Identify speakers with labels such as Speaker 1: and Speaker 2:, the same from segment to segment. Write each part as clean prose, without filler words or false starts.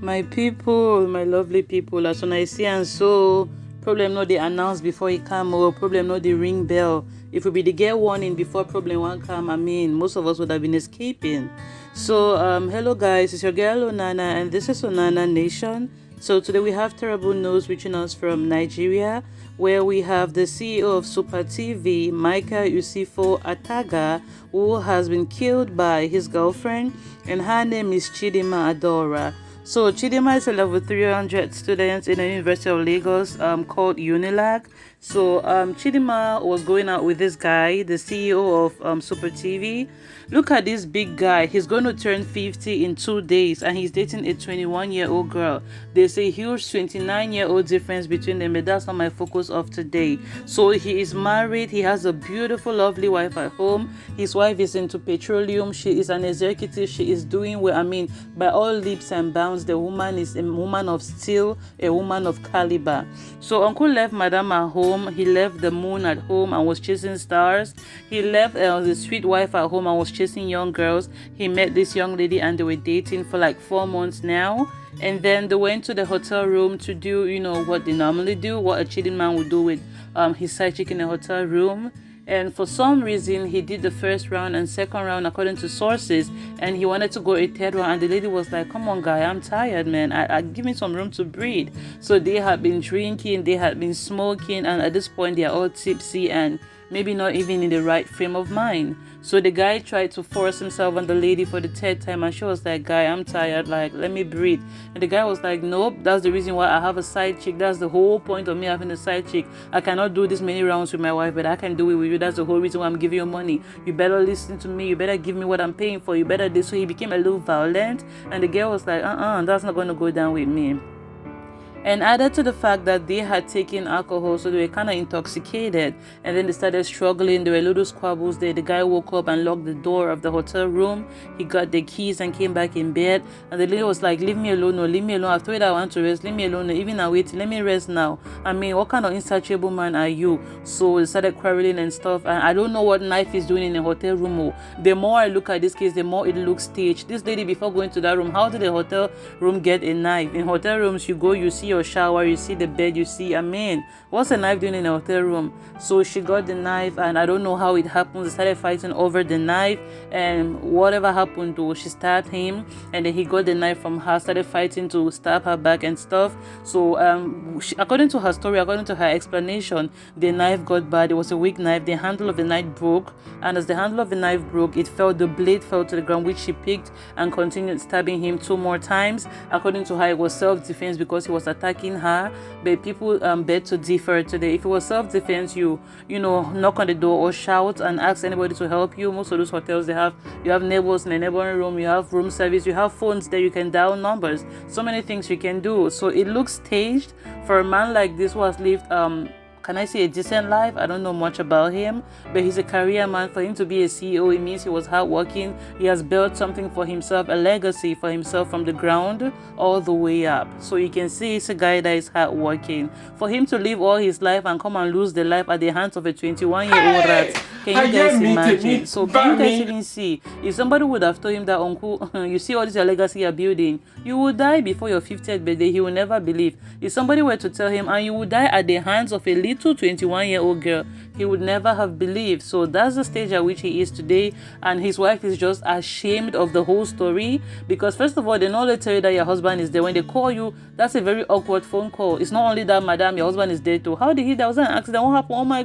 Speaker 1: My people, my lovely people, as when I see and so problem no they announce before it come or problem no they ring bell. If we be the get warning before problem one come, I mean most of us would have been escaping. So hello guys, it's your girl Onana and this is Onana Nation. So today we have terrible news reaching us from Nigeria, where we have the CEO of Super TV, Michael Usifo Ataga, who has been killed by his girlfriend, and her name is Chidinma Adaora. So Chidinma is a level 300 student in the University of Lagos called Unilag. So Chidinma was going out with this guy, the CEO of Super TV. Look at this big guy. He's going to turn 50 in 2 days and he's dating a 21-year-old girl. There's a huge 29-year-old difference between them, but that's not my focus of today. So he is married. He has a beautiful, lovely wife at home. His wife is into petroleum. She is an executive. She is doing well. I mean, by all leaps and bounds, the woman is a woman of steel, a woman of caliber. So Uncle left Madam at home. He left the moon at home and was chasing stars. He left the sweet wife at home and was chasing young girls. He met this young lady and they were dating for like 4 months now. And then they went to the hotel room to do, you know, what they normally do, what a cheating man would do with his side chick in the hotel room. And for some reason, he did the first round and second round according to sources, and he wanted to go a third round. And the lady was like, "Come on, guy, I'm tired, man. I give me some room to breathe." So they had been drinking, they had been smoking, and at this point, they are all tipsy and maybe not even in the right frame of mind. So the guy tried to force himself on the lady for the third time, and she was like, "Guy, I'm tired, like, let me breathe." And the guy was like, "Nope, that's the reason why I have a side chick. That's the whole point of me having a side chick. I cannot do this many rounds with my wife, but I can do it with you. That's the whole reason why I'm giving you money. You better listen to me. You better give me what I'm paying for. You better this." So he became a little violent, and the girl was like, that's not going to go down with me. And added to the fact that they had taken alcohol, so they were kind of intoxicated, and then they started struggling. There were little squabbles there. The guy woke up and locked the door of the hotel room. He got the keys and came back in bed, and the lady was like, "Leave me alone, no, leave me alone. I've told you that I want to rest. Leave me alone, no. Even now waiting, let me rest now. I mean, what kind of insatiable man are you?" So they started quarreling and stuff, and I don't know what knife is doing in a hotel room. Oh. The more I look at this case, the more it looks staged. This lady, before going to that room, how did the hotel room get a knife? In hotel rooms, you go, you see your shower, you see the bed, you see, I mean, what's a knife doing in a hotel room? So she got the knife, and I don't know how it happened. They started fighting over the knife, and whatever happened to, she stabbed him, and then he got the knife from her, started fighting to stab her back and stuff. So according to her story, according to her explanation, the knife got bad. It was a weak knife. The handle of the knife broke, and as the handle of the knife broke, it fell, the blade fell to the ground, which she picked and continued stabbing him 2 more times. According to her, it was self-defense because he was attacking her, but people beg to differ today. If it was self-defense, you know, knock on the door or shout and ask anybody to help you. Most of those hotels, you have neighbors in the neighboring room, you have room service, you have phones there, you can dial numbers, so many things you can do. So it looks staged for a man like this who has lived can I say a decent life? I don't know much about him, but he's a career man. For him to be a CEO, it means he was hardworking. He has built something for himself, a legacy for himself from the ground all the way up. So you can see it's a guy that is hardworking. For him to live all his life and come and lose the life at the hands of a 21-year-old rat, can you guys imagine? So can you guys even see? If somebody would have told him that, "Uncle, you see all this your legacy you're building, you will die before your 50th birthday," he will never believe. If somebody were to tell him, "And you will die at the hands of a little 21-year-old girl," he would never have believed. So that's the stage at which he is today, and his wife is just ashamed of the whole story, because first of all, they not only tell you that your husband is there. When they call you, that's a very awkward phone call. It's not only that, "Madam, your husband is there too. How did he? There was an accident. What happened? Oh my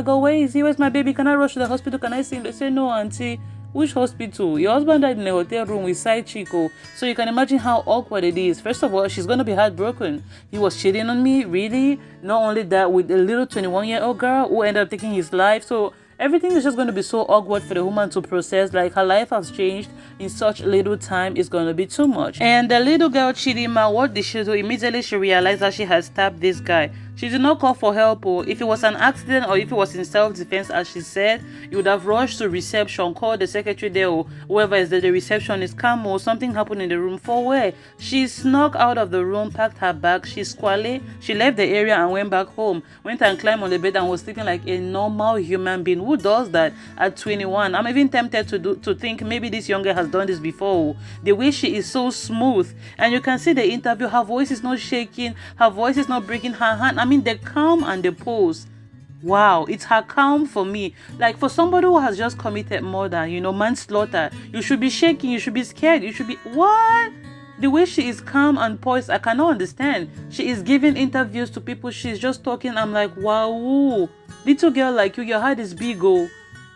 Speaker 1: god, where is he? Where's my baby? Can I rush to the hospital? Can I see him?" They say, "No, auntie. Which hospital? Your husband died in a hotel room with side chico." So you can imagine how awkward it is. First of all, she's going to be heartbroken. He was cheating on me, really? Not only that, with a little 21-year-old girl who ended up taking his life. So everything is just going to be so awkward for the woman to process. Like, her life has changed in such little time. It's going to be too much. And the little girl Chidinma, what did she do? Immediately she realized that she had stabbed this guy. She did not call for help. Or if it was an accident or if it was in self-defense, as she said, you would have rushed to reception, called the secretary there or whoever is there, the receptionist, come or something happened in the room. For where? She snuck out of the room, packed her bag, she squally, she left the area and went back home. Went and climbed on the bed and was sleeping like a normal human being. Who does that at 21? I'm even tempted to think maybe this young girl has done this before. The way she is so smooth, and you can see the interview, her voice is not shaking, her voice is not breaking, her hand, I mean the calm and the pose. Wow, it's her calm for me. Like for somebody who has just committed murder, manslaughter, you should be shaking, you should be scared, you should be what? The way she is calm and poised, I cannot understand. She is giving interviews to people, she's just talking. I'm like, wow, little girl like you, your heart is big, oh.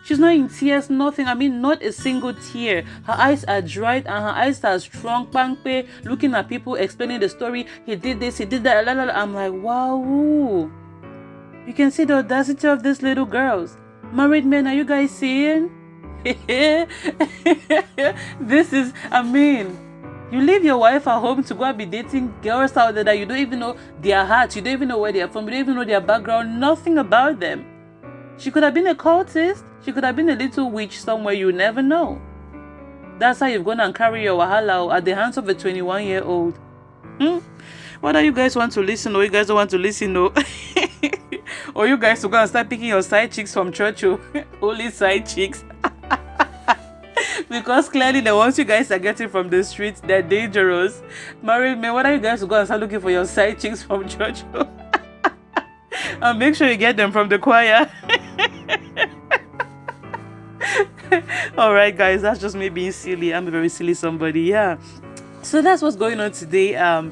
Speaker 1: She's not in tears, nothing. I mean, not a single tear. Her eyes are dried and her eyes are strong, pangpe, looking at people, explaining the story. He did this, he did that. I'm like, wow. You can see the audacity of these little girls. Married men, are you guys seeing? This is, I mean, you leave your wife at home to go and be dating girls out there that you don't even know their hearts, you don't even know where they are from, you don't even know their background, nothing about them. She could have been a cultist, she could have been a little witch somewhere, you never know. That's how you've gone and carry your wahala at the hands of a 21-year-old. Whether you guys want to listen or you guys don't want to listen, no. Or you guys will go and start picking your side chicks from church, only side chicks. Because clearly the ones you guys are getting from the streets, they're dangerous. Married men, whether you guys will go and start looking for your side chicks from church, and make sure you get them from the choir. Alright guys, that's just me being silly. I'm a very silly somebody, yeah. So that's what's going on today. The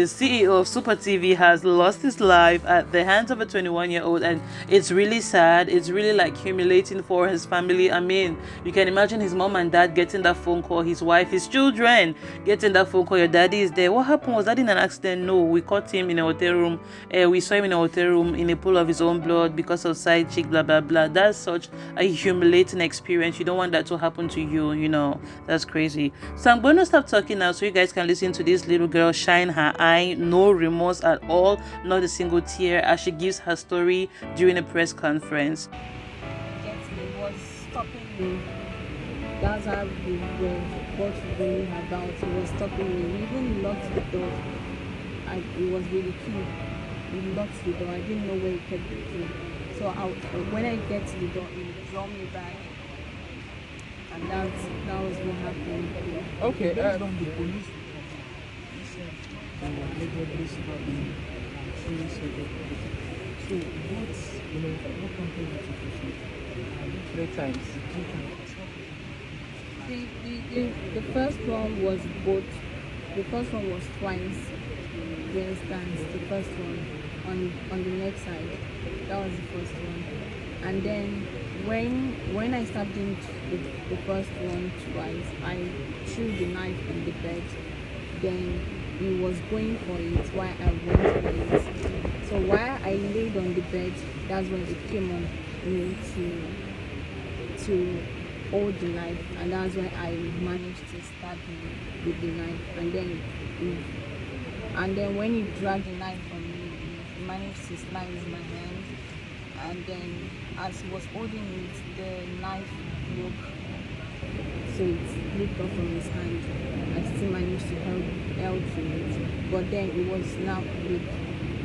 Speaker 1: CEO of Super TV has lost his life at the hands of a 21-year-old, and it's really sad. It's really like humiliating for his family. I mean, you can imagine his mom and dad getting that phone call, his wife, his children getting that phone call. Your daddy is there. What happened? Was that in an accident? No, we caught him in a hotel room. We saw him in a hotel room in a pool of his own blood because of side chick, blah blah blah. That's such a humiliating experience. You don't want that to happen to you. That's crazy. So I'm going to stop talking now so you guys can listen to this little girl shine her eye, no remorse at all, not a single tear, as she gives her story during a press conference.
Speaker 2: It was stopping me. That's how we were both really about. It was stopping me. We even locked the door. It was really key. We locked the door. I didn't know where it kept the key. So when I get to the door, it draw me back. And that was what happened.
Speaker 3: Okay.
Speaker 4: Based on the police, you said they were allegedly stabbing. So what company did you pursue?
Speaker 3: 3 times.
Speaker 2: The first one was both. The first one was twice. For instance, the first one on the neck side. That was the first one. And then when I stabbed him the first one twice, I threw the knife on the bed. Then he was going for it while I went for it. So while I laid on the bed, that's when it came on me to hold the knife, and that's when I managed to stab him with the knife. And then when he dragged the knife from me, he managed to slice my hand. And then as he was holding it, the knife broke, so it slipped off from his hand. I still managed to hold to it, but then it was now weak,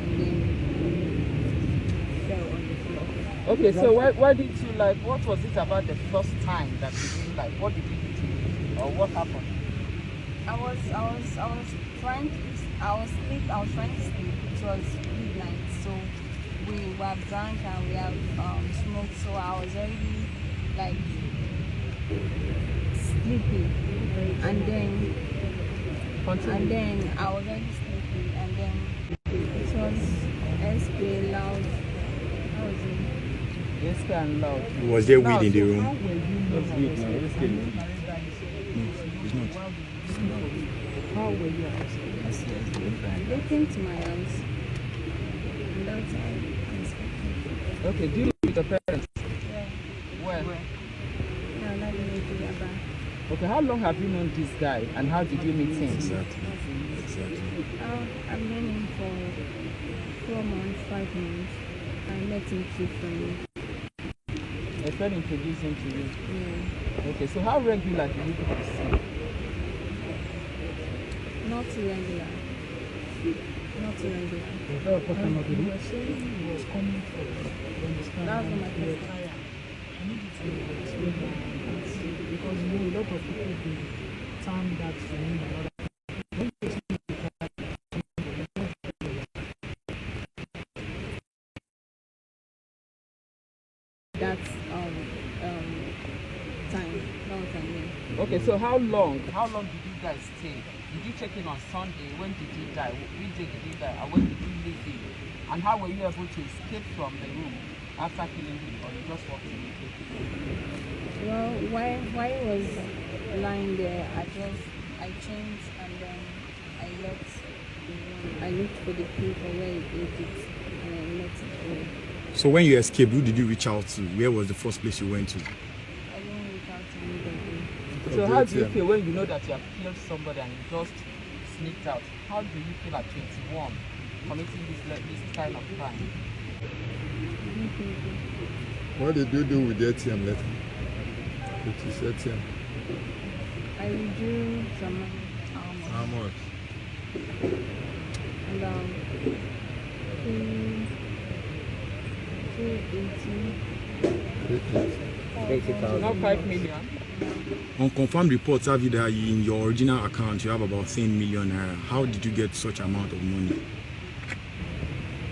Speaker 2: and then it fell on the floor.
Speaker 3: Okay, so why did you what was it about the first time that you didn't like? What did you do, or what happened?
Speaker 2: I was trying to sleep. It was midnight, so we were drunk and we have smoked, so I was already like sleepy, and then I was already sleepy, and then it was SK loud. How was it?
Speaker 3: SK and loud.
Speaker 4: Was there weed in the room?
Speaker 3: That's weed now.
Speaker 4: No, it's not.
Speaker 3: How were you?
Speaker 2: They came to my house, and that's how I slept.
Speaker 3: Okay, do you live with your parents?
Speaker 2: Yeah.
Speaker 3: Where?
Speaker 2: No, not in Yaba.
Speaker 3: Okay, how long have you known this guy and how did you meet him?
Speaker 5: Exactly.
Speaker 2: I've known him for 4 months, 5 months. I met him through friends.
Speaker 3: A friend introduced him to you.
Speaker 2: Yeah.
Speaker 3: Okay, so how regular do you people see?
Speaker 2: Not regular. Not regular.
Speaker 4: Was that a person of the You were saying he was coming from, you understand?
Speaker 2: That's what my
Speaker 4: And,
Speaker 2: first time.
Speaker 4: I need you to explain that because you know a lot of people do term that to mean another. When you explain
Speaker 2: That's time. That was I mean.
Speaker 3: Okay, so how long did you guys stay? Did you check in on Sunday? When did he die? Which day did he die? And when did you leave him? And how were you able to escape from the room after killing him, or you just walked in?
Speaker 2: Well, while he was lying there, I changed and then I left the room. I looked for the key for where he ate it and I let it go.
Speaker 5: So when you escaped, who did you reach out to? Where was the first place you went to?
Speaker 2: I didn't reach out to anybody.
Speaker 3: So how do you feel when you know that you have killed somebody and you just sneaked out? How do you feel at 21 committing this kind of crime?
Speaker 6: What did you do with the ATM letter? With his ATM?
Speaker 2: I withdrew some money.
Speaker 6: How much?
Speaker 2: And 280.
Speaker 3: Not 5 million.
Speaker 5: On confirmed reports have you that in your original account you have about 10 million naira. How did you get such amount of money?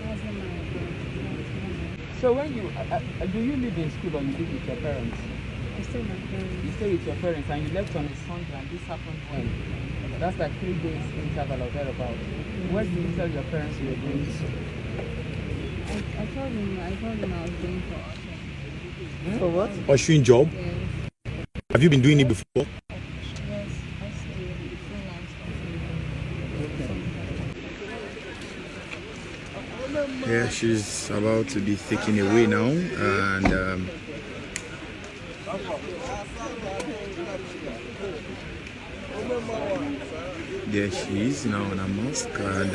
Speaker 2: That's not my account.
Speaker 3: So when you do you live in school or you live with your parents?
Speaker 2: I stay with my parents.
Speaker 3: You stay with your parents and you left on a Sunday and this happened when? That's like 3 days interval or thereabout. Where did you tell your parents you were going to?
Speaker 2: I told him I was going for auction.
Speaker 3: For what?
Speaker 5: Ushering job?
Speaker 2: Yes.
Speaker 5: Have you been doing it before?
Speaker 2: Yes, I still freelance.
Speaker 5: Yeah, she's about to be taken away now, and there she is now on a mask, and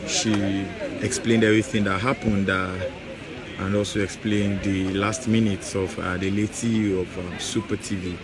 Speaker 5: she explained everything that happened, and also explained the last minutes of the late CEO of Super TV.